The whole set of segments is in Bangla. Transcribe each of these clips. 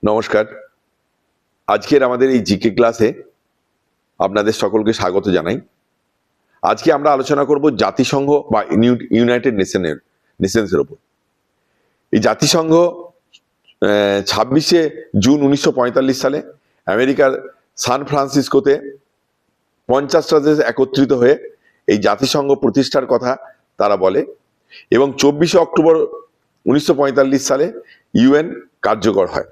নমস্কার। আজকের আমাদের এই জিকে ক্লাসে আপনাদের সকলকে স্বাগত জানাই। আজকে আমরা আলোচনা করব জাতিসংঘ বা ইউনাইটেড নেশনসের উপর। এই জাতিসংঘ 26শে জুন 1945 সালে আমেরিকার সান ফ্রান্সিসকোতে 50টা দেশ একত্রিত হয়ে এই জাতিসংঘ প্রতিষ্ঠার কথা তারা বলে এবং 24শে অক্টোবর 1945 সালে ইউএন কার্যকর হয়।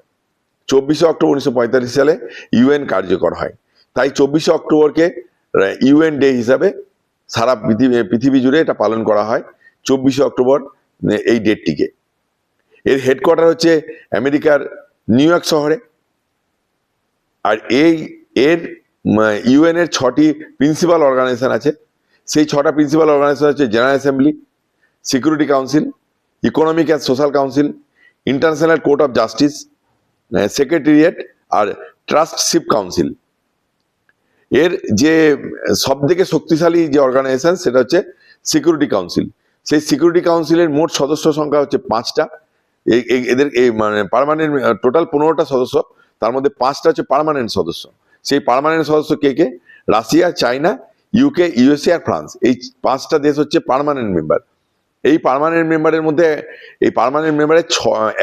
24শে অক্টোবর 1945 সালে ইউএন কার্যকর হয়। তাই 24শে অক্টোবরকে ইউএন ডে হিসাবে সারা পৃথিবী জুড়ে এটা পালন করা হয় 24শে অক্টোবর এই ডেটটিকে। এর হেডকোয়ার্টার হচ্ছে আমেরিকার নিউ ইয়র্ক শহরে। আর এর ইউএন এর 6টি প্রিন্সিপাল অর্গানাইজেশন আছে। সেই 6টা প্রিন্সিপাল অর্গানাইজেশন হচ্ছে general assembly, security council, economic and social council, international court of justice, secretariat আর ট্রাস্টশিপ কাউন্সিল। এর যে সব থেকে শক্তিশালী যে অর্গানাইজেশন সেটা হচ্ছে সিকিউরিটি কাউন্সিল। সেই সিকিউরিটি কাউন্সিলের মোট সদস্য সংখ্যা হচ্ছে 5টা। এদের মানে পার্মানেন্ট টোটাল 15টা সদস্য, তার মধ্যে 5টা হচ্ছে পার্মানেন্ট সদস্য। সেই পার্মানেন্ট সদস্য কে কে? রাশিয়া, চায়না, ইউকে, ইউএসএ আর ফ্রান্স। এই 5টা দেশ হচ্ছে পার্মানেন্ট মেম্বার। এই পার্মানেন্ট মেম্বারের মধ্যে এই পার্মানেন্ট মেম্বারের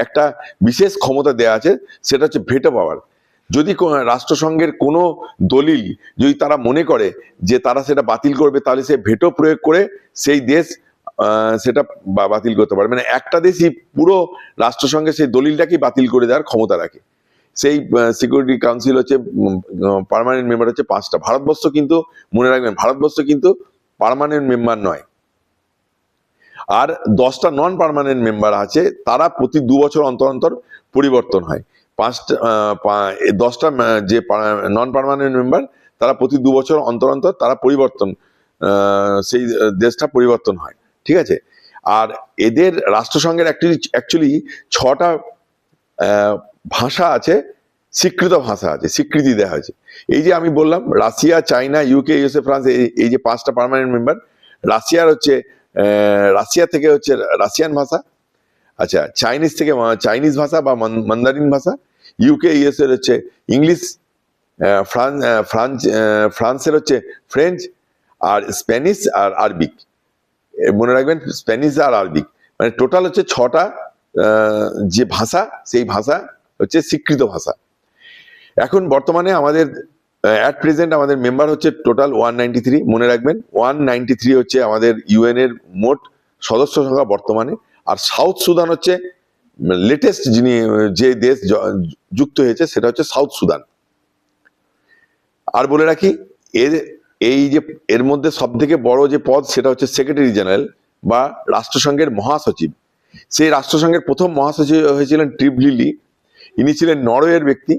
একটা বিশেষ ক্ষমতা দেওয়া আছে, সেটা হচ্ছে ভেটো পাওয়ার। যদি রাষ্ট্রসংঘের কোনো দলিল যদি তারা মনে করে যে তারা সেটা বাতিল করবে, তাহলে সে ভেটো প্রয়োগ করে সেই দেশ সেটা বাতিল করতে পারে। মানে একটা দেশই পুরো রাষ্ট্রসংঘের সেই দলিলটাকেই বাতিল করে দেওয়ার ক্ষমতা রাখে। সেই সিকিউরিটি কাউন্সিল হচ্ছে পার্মানেন্ট মেম্বার হচ্ছে 5টা। ভারতবর্ষ কিন্তু মনে রাখবেন, ভারতবর্ষ কিন্তু পার্মানেন্ট মেম্বার নয়। আর 10টা নন পার্মানেন্ট মেম্বার আছে, তারা প্রতি 2 বছর অন্তর অন্তর পরিবর্তন হয়। 10টা যে নন পার্মানেন্ট মেম্বার, তারা প্রতি 2 বছর অন্তর অন্তর তারা পরিবর্তন, সেই দেশটা পরিবর্তন হয়। ঠিক আছে। আর এদের রাষ্ট্রসংঘের অ্যাকচুয়ালি 6টা ভাষা আছে, স্বীকৃত ভাষা আছে, স্বীকৃতি দেওয়া হয়েছে। এই যে আমি বললাম Russia, China, UK, USA, France, এই যে 5টা পার্মানেন্ট মেম্বার। রাশিয়া থেকে হচ্ছে রাশিয়ান ভাষা, আচ্ছা চাইনিজ থেকে চাইনিজ ভাষা বা মান্দারিন ভাষা, ইউকে ইউএসএ হচ্ছে ইংলিশ, ফ্রান্সের হচ্ছে ফ্রেঞ্চ, আর স্প্যানিশ আর আরবিক। মনে রাখবেন, স্প্যানিশ আর আরবিক, মানে টোটাল হচ্ছে 6টা যে ভাষা, সেই ভাষা হচ্ছে স্বীকৃত ভাষা। এখন বর্তমানে আমাদের অ্যাট প্রেজেন্ট আমাদের মেম্বার হচ্ছে টোটাল 193। মনে রাখবেন 193 হচ্ছে আমাদের ইউএন এর মোট সদস্য সংখ্যা বর্তমানে। আর সাউথ সুদান হচ্ছে লেটেস্ট যে দেশ যুক্ত হয়েছে, সেটা হচ্ছে সাউথ সুদান। আর বলে রাখি, এর মধ্যে সব থেকে বড় যে পদ, সেটা হচ্ছে সেক্রেটারি জেনারেল বা রাষ্ট্রসংঘের মহাসচিব। সেই রাষ্ট্রসংঘের প্রথম মহাসচিব হয়েছিলেন ট্রিপ লিলি। ইনি ছিলেন নরওয়ের ব্যক্তি।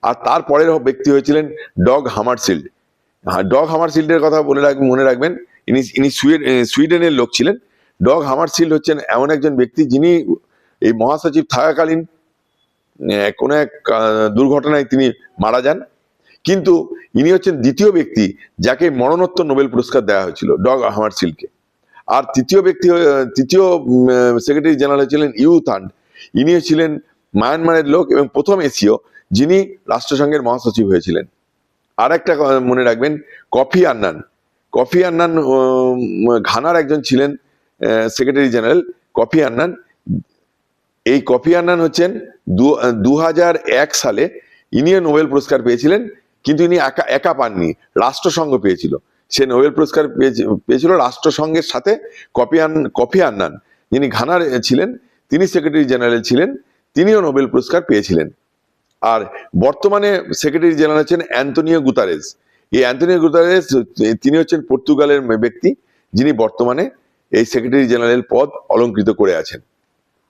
আর তারপরের ব্যক্তি হয়েছিলেন ডগ হামারশিল্ড। ডগ হামারশিল্ডের কথা মনে রাখবেন, ইনি সুইডেনের লোক ছিলেন। ডগ হামারশিল্ড হচ্ছেন এমন একজন ব্যক্তি যিনি এই মহাসচিব থাকাকালীন কোনো এক দুর্ঘটনায় তিনি মারা যান। কিন্তু ইনি হচ্ছেন দ্বিতীয় ব্যক্তি যাকে মরণোত্তর নোবেল পুরস্কার দেওয়া হয়েছিল, ডগ হামারশিল্ডকে। আর তৃতীয় সেক্রেটারি জেনারেল ছিলেন ইউ থান্ড। ইনি ছিলেন মায়ানমারের লোক এবং প্রথম এশীয় যিনি রাষ্ট্রসংঘের মহাসচিব হয়েছিলেন। আর একটা মনে রাখবেন, কফি আন্নান। কফি আন্নান ঘানার একজন ছিলেন সেক্রেটারি জেনারেল, কফি আন্নান। এই কফি আন্নান হচ্ছেন 2001 সালে ইনিও নোবেল পুরস্কার পেয়েছিলেন। কিন্তু ইনি একা পাননি, রাষ্ট্রসংঘ পেয়েছিল। সে নোবেল পুরস্কার পেয়েছিল রাষ্ট্রসংঘের সাথে। কফি আন্নান যিনি ঘানার ছিলেন, তিনি সেক্রেটারি জেনারেল ছিলেন, তিনিও নোবেল পুরস্কার পেয়েছিলেন। আর বর্তমানে সেক্রেটারি জেনারেল হচ্ছেন অ্যান্তোনিও গুতারেস। এই অ্যান্তোনিও গুতারেস তিনি হচ্ছেন পর্তুগালের ব্যক্তি, যিনি বর্তমানে এই সেক্রেটারি জেনারেল পদ অলংকৃত করে আছেন।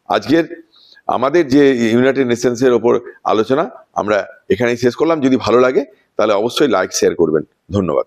আজকের আমাদের যে ইউনাইটেড নেশনসের ওপর আলোচনা আমরা এখানেই শেষ করলাম। যদি ভালো লাগে তাহলে অবশ্যই লাইক শেয়ার করবেন। ধন্যবাদ।